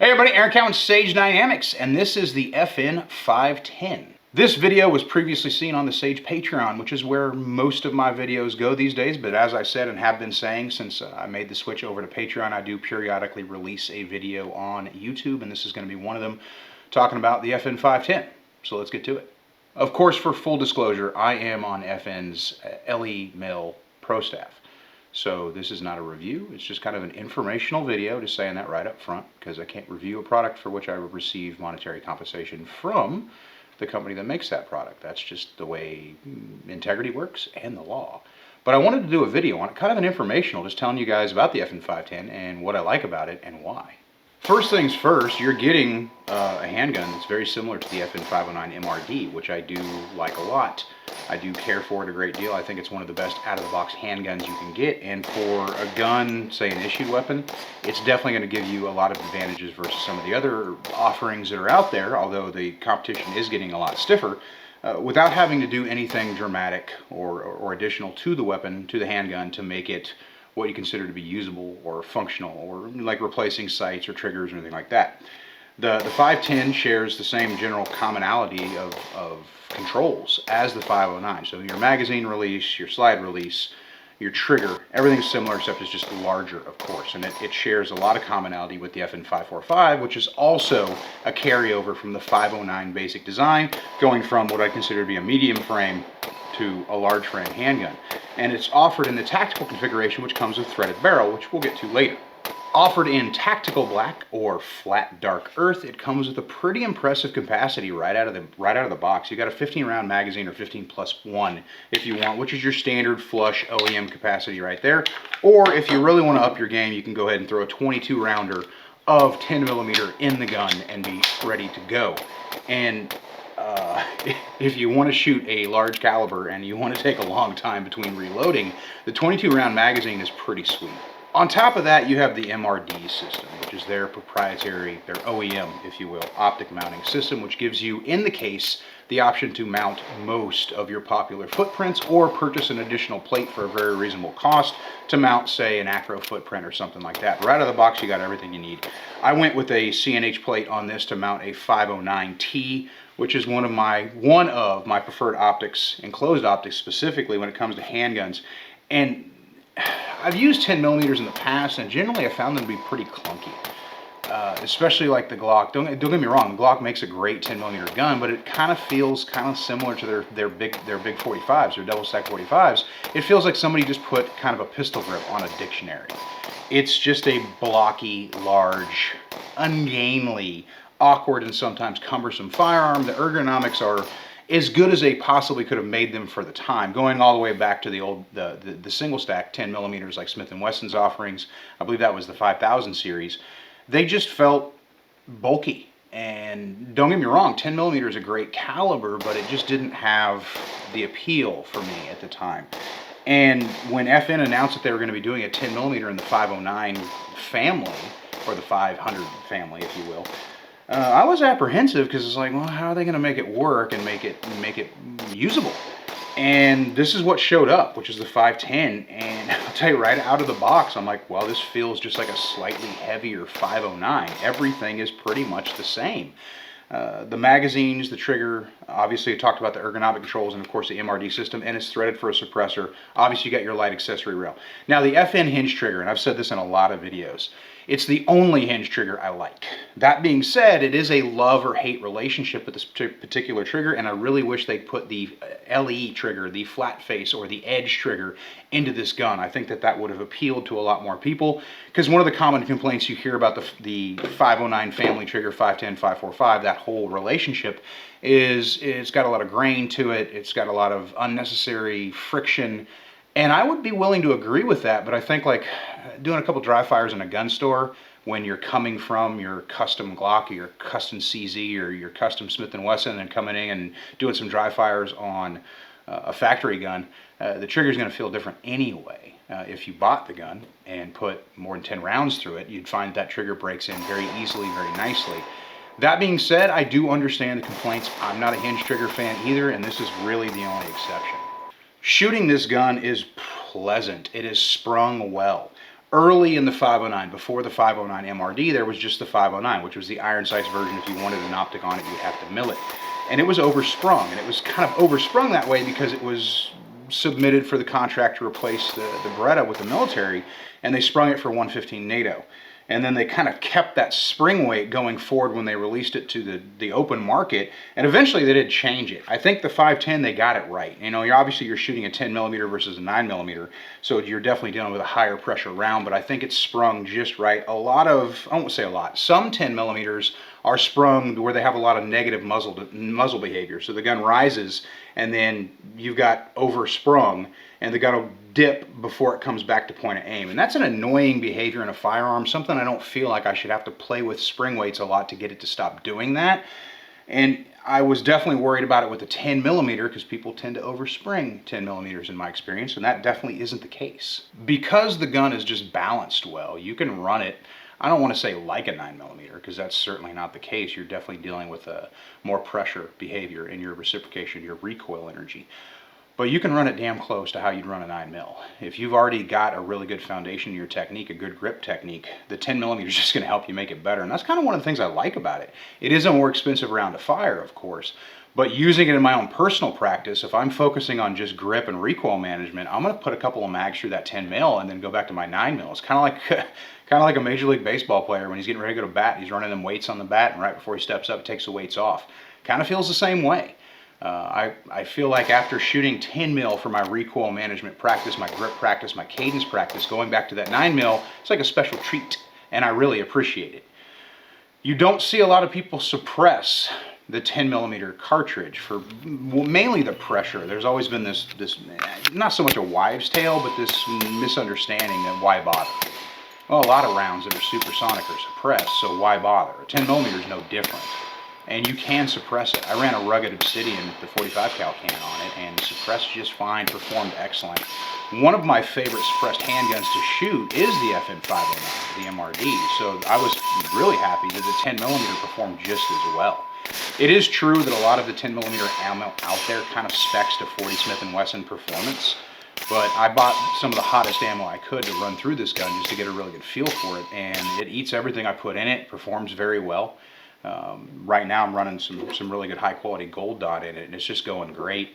Hey everybody, Eric Cowan, Sage Dynamics, and this is the FN510. This video was previously seen on the Sage Patreon, which is where most of my videos go these days, but as I said and have been saying since I made the switch over to Patreon, I do periodically release a video on YouTube, and this is going to be one of them talking about the FN510. So let's get to it. Of course, for full disclosure, I am on FN's LE Mill Pro Staff. So this is not a review, it's just kind of an informational video, just saying that right up front, because I can't review a product for which I receive monetary compensation from the company that makes that product. That's just the way integrity works and the law. But I wanted to do a video on it, kind of an informational, just telling you guys about the FN510 and what I like about it and why. First things first, you're getting a handgun that's very similar to the FN509 MRD, which I do like a lot. I do care for it a great deal. I think it's one of the best out-of-the-box handguns you can get, and for a gun, say an issued weapon, it's definitely going to give you a lot of advantages versus some of the other offerings that are out there, although the competition is getting a lot stiffer, without having to do anything dramatic or additional to the weapon, to the handgun, to make it what you consider to be usable or functional, or like replacing sights or triggers or anything like that. The 510 shares the same general commonality of controls as the 509. So your magazine release, your slide release, your trigger, everything's similar except it's just larger, of course. And it shares a lot of commonality with the FN545, which is also a carryover from the 509 basic design, going from what I consider to be a medium frame to a large frame handgun. And it's offered in the tactical configuration, which comes with threaded barrel, which we'll get to later. Offered in tactical black or flat dark earth, it comes with a pretty impressive capacity right out of the box. You got a 15 round magazine, or 15+1 if you want, which is your standard flush OEM capacity right there. Or if you really want to up your game, you can go ahead and throw a 22 rounder of 10mm in the gun and be ready to go. And if you want to shoot a large caliber and you want to take a long time between reloading, the 22 round magazine is pretty sweet. On top of that, you have the MRD system, which is their proprietary, their OEM, if you will, optic mounting system, which gives you, in the case, the option to mount most of your popular footprints or purchase an additional plate for a very reasonable cost to mount, say, an acro footprint or something like that. Right out of the box, you got everything you need. I went with a CNH plate on this to mount a 509T, which is one of my preferred optics, enclosed optics specifically when it comes to handguns. And I've used 10mm in the past, and generally I found them to be pretty clunky, especially like the Glock. Don't get me wrong, the Glock makes a great 10mm gun, but it kind of feels kind of similar to their big 45s, their double stack 45s. It feels like somebody just put kind of a pistol grip on a dictionary. It's just a blocky, large, ungainly, awkward, and sometimes cumbersome firearm. The ergonomics are as good as they possibly could have made them for the time, going all the way back to the old the single stack 10mm like Smith & Wesson's offerings. I believe that was the 5000 series. They just felt bulky, and don't get me wrong, 10mm is a great caliber, but it just didn't have the appeal for me at the time. And when FN announced that they were going to be doing a 10mm in the 509 family, or the 500 family, if you will, I was apprehensive, because it's like, well, how are they going to make it work and make it usable? And this is what showed up, which is the 510. And I'll tell you, right out of the box, I'm like, well, this feels just like a slightly heavier 509. Everything is pretty much the same. The magazines, the trigger, obviously I talked about the ergonomic controls, and of course the MRD system, and it's threaded for a suppressor. Obviously you got your light accessory rail. Now the FN hinge trigger, and I've said this in a lot of videos, it's the only hinge trigger I like. That being said, it is a love or hate relationship with this particular trigger, and I really wish they'd put the LE trigger, the flat face or the edge trigger, into this gun. I think that would have appealed to a lot more people, because one of the common complaints you hear about the 509 family trigger, 510, 545, that whole relationship, is it's got a lot of grain to it, it's got a lot of unnecessary friction. And I would be willing to agree with that, but I think like doing a couple dry fires in a gun store when you're coming from your custom Glock or your custom CZ or your custom Smith & Wesson and coming in and doing some dry fires on a factory gun, the trigger is going to feel different anyway. If you bought the gun and put more than 10 rounds through it, you'd find that trigger breaks in very easily, very nicely. That being said, I do understand the complaints. I'm not a hinge trigger fan either, and this is really the only exception. Shooting this gun is pleasant. It is sprung well. Early in the 509, before the 509 MRD, there was just the 509, which was the iron sights version. If you wanted an optic on it, you would have to mill it. And it was oversprung, and it was kind of oversprung that way because it was submitted for the contract to replace the Beretta with the military, and they sprung it for 115 NATO. And then they kind of kept that spring weight going forward when they released it to the open market, and eventually they did change it. I think the 510, they got it right. You know, you're shooting a 10 millimeter versus a 9 millimeter, so you're definitely dealing with a higher pressure round, but I think it's sprung just right. I won't say a lot, some 10 millimeters are sprung where they have a lot of negative muzzle behavior. So the gun rises, and then you've got oversprung, and the gun will dip before it comes back to point of aim. And that's an annoying behavior in a firearm, something I don't feel like I should have to play with spring weights a lot to get it to stop doing that. And I was definitely worried about it with the 10 millimeter because people tend to overspring 10 millimeters in my experience, and that definitely isn't the case. Because the gun is just balanced well, you can run it, I don't want to say like a 9 millimeter because that's certainly not the case. You're definitely dealing with a more pressure behavior in your reciprocation, your recoil energy. But you can run it damn close to how you'd run a 9 mil. If you've already got a really good foundation in your technique, a good grip technique, the 10 millimeter is just going to help you make it better. And that's kind of one of the things I like about it. It is a more expensive round to fire, of course, but using it in my own personal practice, if I'm focusing on just grip and recoil management, I'm going to put a couple of mags through that 10 mil and then go back to my 9 mil. It's kind of like a Major League Baseball player when he's getting ready to go to bat. He's running them weights on the bat, and right before he steps up, he takes the weights off. Kind of feels the same way. I feel like after shooting 10 mil for my recoil management practice, my grip practice, my cadence practice, going back to that 9 mil, it's like a special treat, and I really appreciate it. You don't see a lot of people suppress the 10 millimeter cartridge for mainly the pressure. There's always been this not so much a wives' tale, but this misunderstanding that why bother? Well, a lot of rounds that are supersonic are suppressed, so why bother? A 10 millimeter is no different. And you can suppress it. I ran a rugged Obsidian, the 45 cal can on it, and suppressed just fine, performed excellent. One of my favorite suppressed handguns to shoot is the FN509, the MRD, so I was really happy that the 10 millimeter performed just as well. It is true that a lot of the 10 millimeter ammo out there kind of specs to 40 Smith & Wesson performance, but I bought some of the hottest ammo I could to run through this gun just to get a really good feel for it, and it eats everything I put in it, performs very well. Right now I'm running some really good high quality gold dot in it, and it's just going great.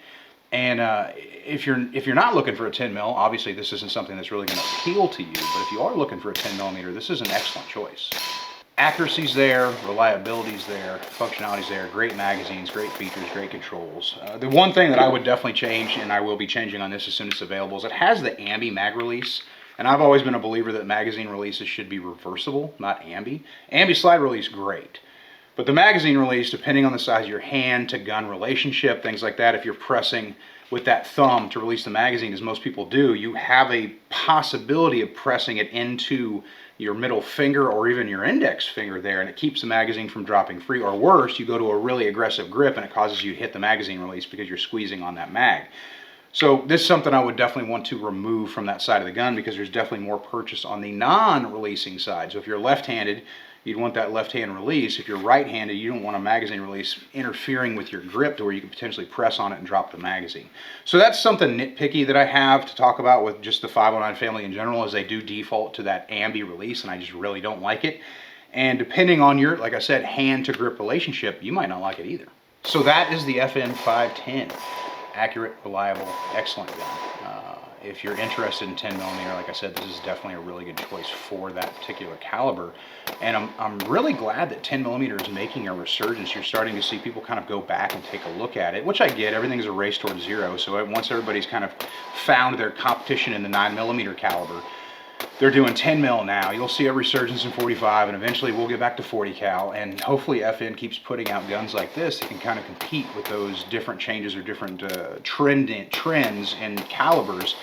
And if you're not looking for a 10 mil, obviously this isn't something that's really going to appeal to you, but if you are looking for a 10 millimeter, this is an excellent choice. Accuracy's there, reliability's there, functionality's there, great magazines, great features, great controls. The one thing that I would definitely change, and I will be changing on this as soon as it's available, is it has the ambi mag release. And I've always been a believer that magazine releases should be reversible, not ambi. Ambi slide release, great. But the magazine release, depending on the size of your hand to gun relationship, things like that, if you're pressing with that thumb to release the magazine, as most people do, you have a possibility of pressing it into your middle finger or even your index finger there, and it keeps the magazine from dropping free. Or worse, you go to a really aggressive grip and it causes you to hit the magazine release because you're squeezing on that mag. So this is something I would definitely want to remove from that side of the gun because there's definitely more purchase on the non-releasing side. So if you're left-handed, you'd want that left-hand release. If you're right-handed, you don't want a magazine release interfering with your grip to where you could potentially press on it and drop the magazine. So that's something nitpicky that I have to talk about with just the 509 family in general, is they do default to that ambi release, and I just really don't like it. And depending on your, like I said, hand-to-grip relationship, you might not like it either. So that is the FN510. Accurate, reliable, excellent gun. If you're interested in 10 millimeter, like I said, this is definitely a really good choice for that particular caliber. And I'm really glad that 10 millimeter is making a resurgence. You're starting to see people kind of go back and take a look at it, which I get. Everything's a race towards zero. So once everybody's kind of found their competition in the 9 millimeter caliber, they're doing 10 mil now. You'll see a resurgence in 45, and eventually we'll get back to 40 cal. And hopefully FN keeps putting out guns like this that can kind of compete with those different changes or different trends and calibers.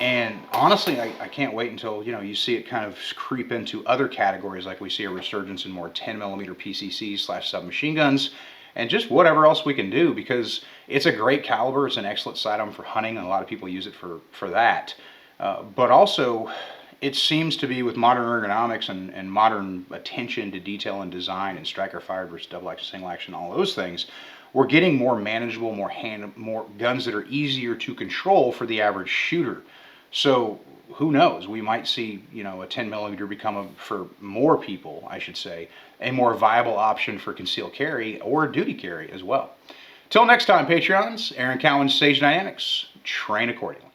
And honestly, I can't wait until you see it kind of creep into other categories, like we see a resurgence in more 10 millimeter PCCs / submachine guns, and just whatever else we can do, because it's a great caliber. It's an excellent sidearm for hunting, and a lot of people use it for that. But also, it seems to be, with modern ergonomics and modern attention to detail and design and striker fired versus double action, single action, all those things, we're getting more manageable, more guns that are easier to control for the average shooter. So who knows? We might see, you know, a 10 millimeter become, for more people, I should say, a more viable option for concealed carry or duty carry as well. Till next time, Patreons, Aaron Cowan's Sage Dynamics. Train accordingly.